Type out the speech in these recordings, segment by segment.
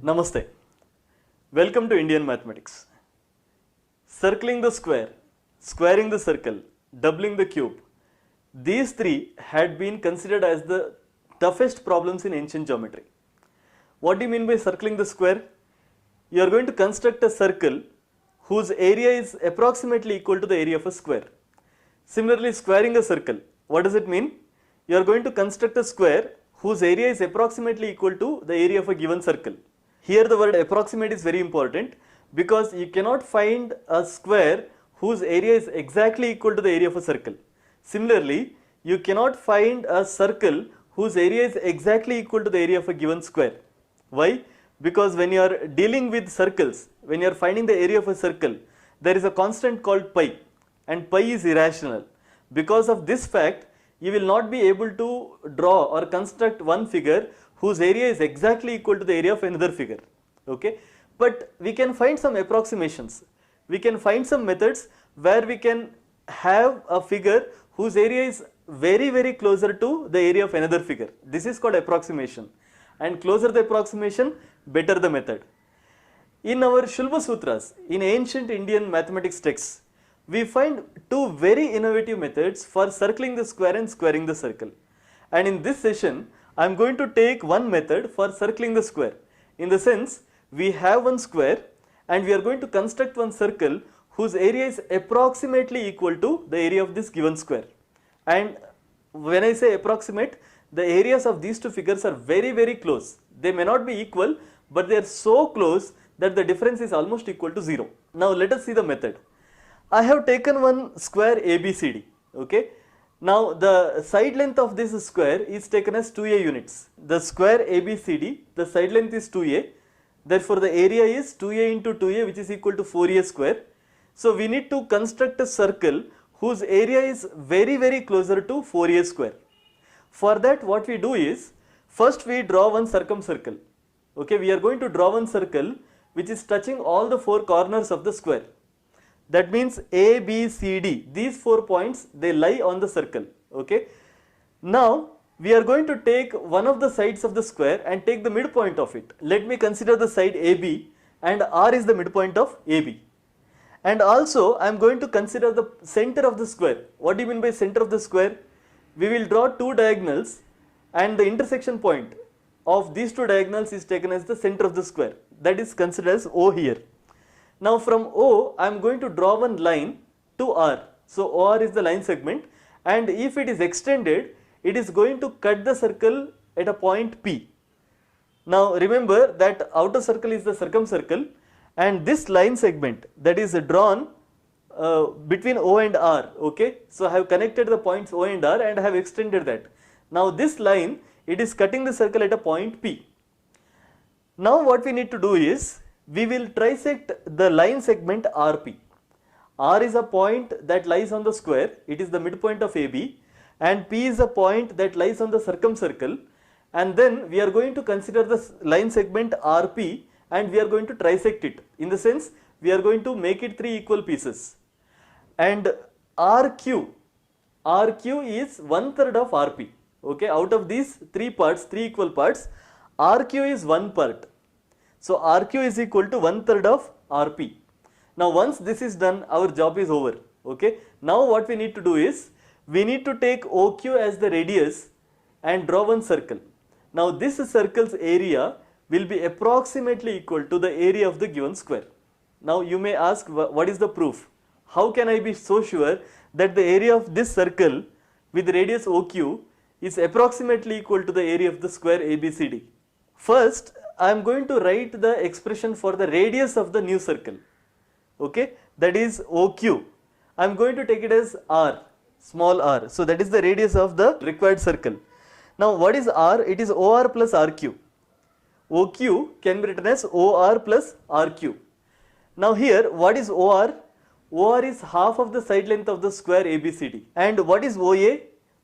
Namaste. Welcome to Indian Mathematics. Circling the square, squaring the circle, doubling the cube. These three had been considered as the toughest problems in ancient geometry. What do you mean by circling the square? You are going to construct a circle whose area is approximately equal to the area of a square. Similarly, squaring a circle, what does it mean? You are going to construct a square whose area is approximately equal to the area of a given circle. Here the word approximate is very important because you cannot find a square whose area is exactly equal to the area of a circle. Similarly, you cannot find a circle whose area is exactly equal to the area of a given square. Why? Because when you are dealing with circles, when you are finding the area of a circle, there is a constant called pi, and pi is irrational. Because of this fact, you will not be able to draw or construct one figure whose area is exactly equal to the area of another figure. Okay? But we can find some approximations. We can find some methods where we can have a figure whose area is very closer to the area of another figure. This is called approximation. And closer the approximation, better the method. In our Shulba Sutras, in ancient Indian mathematics texts, we find two very innovative methods for circling the square and squaring the circle. And in this session, I am going to take one method for circling the square. In the sense, we have one square and we are going to construct one circle whose area is approximately equal to the area of this given square. And when I say approximate, the areas of these two figures are very close. They may not be equal, but they are so close that the difference is almost equal to 0. Now let us see the method. I have taken one square ABCD. Okay. Now the side length of this square is taken as 2a units. The square ABCD, the side length is 2a. Therefore the area is 2a into 2a, which is equal to 4a square. So we need to construct a circle whose area is very closer to 4a square. For that, what we do is, first we draw one circumcircle. Okay, we are going to draw one circle which is touching all the four corners of the square. That means A, B, C, D, these 4 points, they lie on the circle. Okay. Now, we are going to take one of the sides of the square and take the midpoint of it. Let me consider the side AB, and R is the midpoint of AB. And also, I am going to consider the center of the square. What do you mean by center of the square? We will draw two diagonals and the intersection point of these two diagonals is taken as the center of the square. That is considered as O here. Now from O, I am going to draw one line to R. So OR is the line segment, and if it is extended, it is going to cut the circle at a point P. Now remember that outer circle is the circumcircle, and this line segment that is drawn between O and R. Okay, so I have connected the points O and R and I have extended that. Now this line, it is cutting the circle at a point P. Now what we need to do is, we will trisect the line segment RP. R is a point that lies on the square, it is the midpoint of AB, and P is a point that lies on the circumcircle, and then we are going to consider the line segment RP and we are going to trisect it. In the sense, we are going to make it 3 equal pieces. And RQ is 1/3 of RP. Okay, out of these 3 parts, 3 equal parts, RQ is 1 part. So RQ is equal to 1/3 of RP. Now once this is done, our job is over. Okay. Now what we need to do is, we need to take OQ as the radius and draw one circle. Now this circle's area will be approximately equal to the area of the given square. Now you may ask, what is the proof? How can I be so sure that the area of this circle with radius OQ is approximately equal to the area of the square ABCD? First, I am going to write the expression for the radius of the new circle. Okay, that is OQ. I am going to take it as R, small r. So that is the radius of the required circle. Now what is R? It is OR plus RQ. OQ can be written as OR plus RQ. Now here, what is OR? OR is half of the side length of the square ABCD. And what is OA?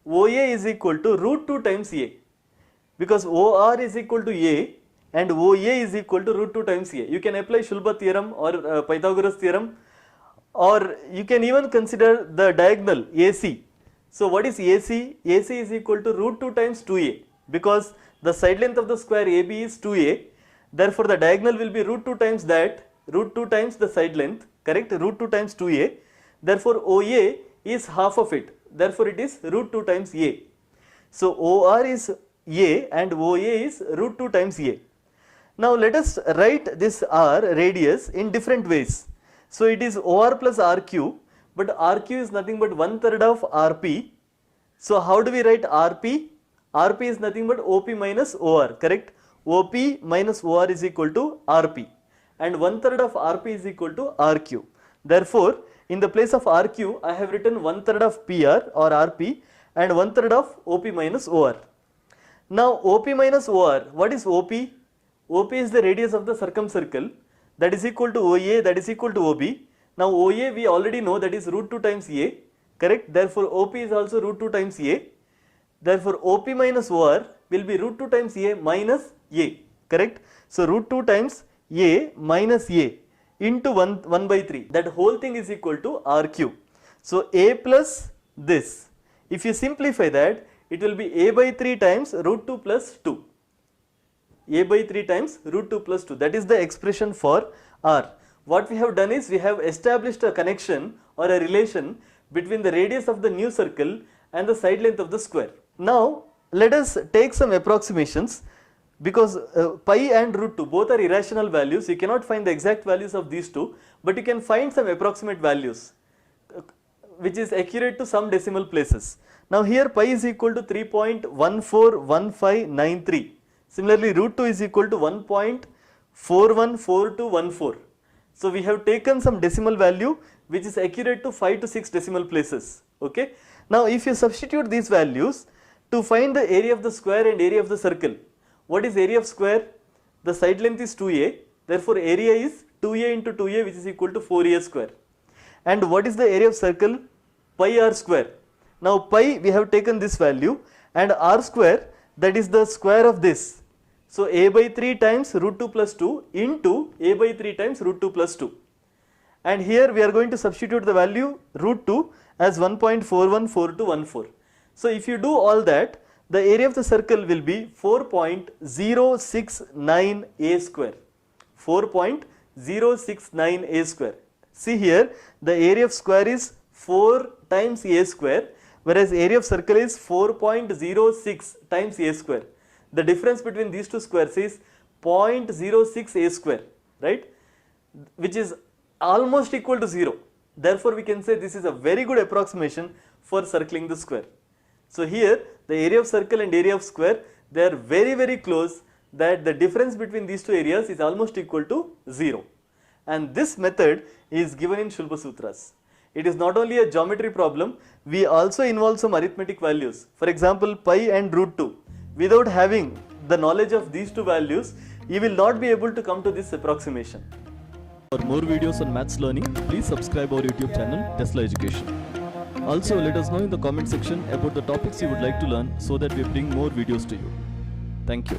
OA is equal to root 2 times A. Because OR is equal to A and OA is equal to root 2 times A. You can apply Shulba theorem or Pythagoras theorem, or you can even consider the diagonal AC. So what is AC? AC is equal to root 2 times 2A, because the side length of the square AB is 2A. Therefore, the diagonal will be root 2 times that, root 2 times the side length, correct, root 2 times 2a. Therefore, OA is half of it. Therefore, it is root 2 times a. So, OR is a and OA is root 2 times a. Now, let us write this R radius in different ways. So, it is OR plus RQ, but RQ is nothing but 1/3 of RP. So, how do we write RP? RP is nothing but OP minus OR, correct? OP minus OR is equal to RP, and 1/3 of RP is equal to RQ. Therefore, in the place of RQ, I have written 1/3 of PR or RP and 1/3 of OP minus OR. Now, OP minus OR, what is OP? OP is the radius of the circumcircle, that is equal to OA, that is equal to OB. Now, OA we already know, that is root 2 times A, correct? Therefore, OP is also root 2 times A. Therefore, OP minus OR will be root 2 times A minus A, correct? So, root 2 times A minus A into 1 by 3, that whole thing is equal to RQ. So, A plus this, if you simplify that, it will be A by 3 times root 2 plus 2. A by 3 times root 2 plus 2, that is the expression for R. What we have done is, we have established a connection or a relation between the radius of the new circle and the side length of the square. Now, let us take some approximations, because pi and root 2 both are irrational values. You cannot find the exact values of these two, but you can find some approximate values which is accurate to some decimal places. Now, here pi is equal to 3.141593. Similarly, root 2 is equal to 1.414214. So, we have taken some decimal value which is accurate to 5 to 6 decimal places. Okay. Now, if you substitute these values to find the area of the square and area of the circle, what is area of square? The side length is 2a, therefore, area is 2a into 2a, which is equal to 4a square. And what is the area of circle? Pi r square. Now, pi we have taken this value, and r square, that is the square of this. So, a by 3 times root 2 plus 2 into a by 3 times root 2 plus 2. And here we are going to substitute the value root 2 as 1.414214. So, if you do all that, the area of the circle will be 4.069 a square. 4.069 a square. See here, the area of square is 4 times a square, whereas area of circle is 4.06 times a square. The difference between these two squares is 0.06 a square, right, which is almost equal to 0. Therefore, we can say this is a very good approximation for circling the square. So, here the area of circle and area of square, they are very close, that the difference between these two areas is almost equal to 0. And this method is given in Shulba Sutras. It is not only a geometry problem, we also involve some arithmetic values. For example, pi and root 2. Without having the knowledge of these two values, you will not be able to come to this approximation. For more videos on maths learning, please subscribe our YouTube channel Tesla Education. Also, let us know in the comment section about the topics you would like to learn, so that we bring more videos to you. Thank you.